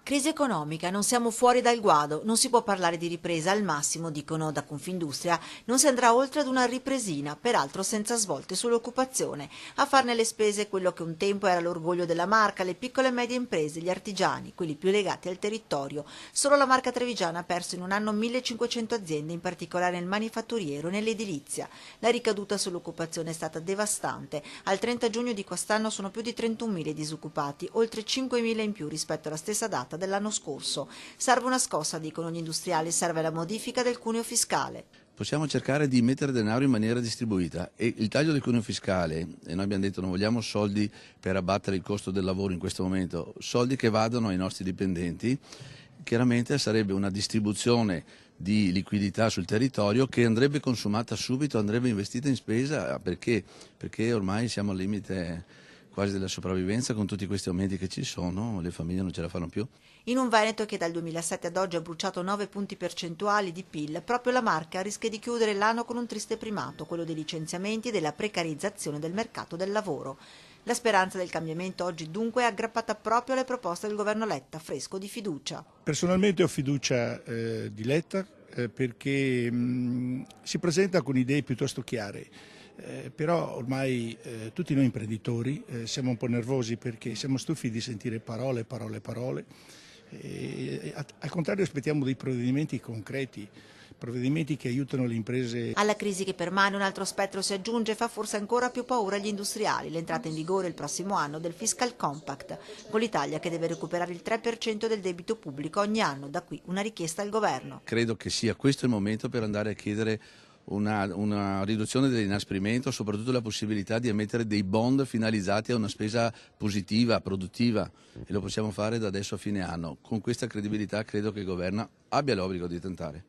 Crisi economica, non siamo fuori dal guado, non si può parlare di ripresa, al massimo, dicono da Confindustria, non si andrà oltre ad una ripresina, peraltro senza svolte sull'occupazione. A farne le spese quello che un tempo era l'orgoglio della Marca, le piccole e medie imprese, gli artigiani, quelli più legati al territorio. Solo la Marca trevigiana ha perso in un anno 1500 aziende, in particolare nel manifatturiero e nell'edilizia. La ricaduta sull'occupazione è stata devastante. Al 30 giugno di quest'anno sono più di 31.000 i disoccupati, oltre 5.000 in più rispetto alla stessa data dell'anno scorso. Serve una scossa, dicono gli industriali, serve la modifica del cuneo fiscale. Possiamo cercare di mettere denaro in maniera distribuita e il taglio del cuneo fiscale, e noi abbiamo detto non vogliamo soldi per abbattere il costo del lavoro in questo momento, soldi che vadano ai nostri dipendenti, chiaramente sarebbe una distribuzione di liquidità sul territorio che andrebbe consumata subito, andrebbe investita in spesa perché ormai siamo al limite quasi della sopravvivenza con tutti questi aumenti che ci sono, le famiglie non ce la fanno più. In un Veneto che dal 2007 ad oggi ha bruciato 9 punti percentuali di PIL, proprio la Marca rischia di chiudere l'anno con un triste primato, quello dei licenziamenti e della precarizzazione del mercato del lavoro. La speranza del cambiamento oggi dunque è aggrappata proprio alle proposte del governo Letta, fresco di fiducia. Personalmente ho fiducia di Letta perché si presenta con idee piuttosto chiare. Però ormai tutti noi imprenditori siamo un po' nervosi perché siamo stufi di sentire parole, parole, parole. Al contrario aspettiamo dei provvedimenti concreti, provvedimenti che aiutano le imprese. Alla crisi che permane un altro spettro si aggiunge e fa forse ancora più paura agli industriali, l'entrata in vigore il prossimo anno del Fiscal Compact, con l'Italia che deve recuperare il 3% del debito pubblico ogni anno, da qui una richiesta al governo. Credo che sia questo il momento per andare a chiedere una riduzione dell'inasprimento, soprattutto la possibilità di emettere dei bond finalizzati a una spesa positiva, produttiva, e lo possiamo fare da adesso a fine anno. Con questa credibilità credo che il governo abbia l'obbligo di tentare.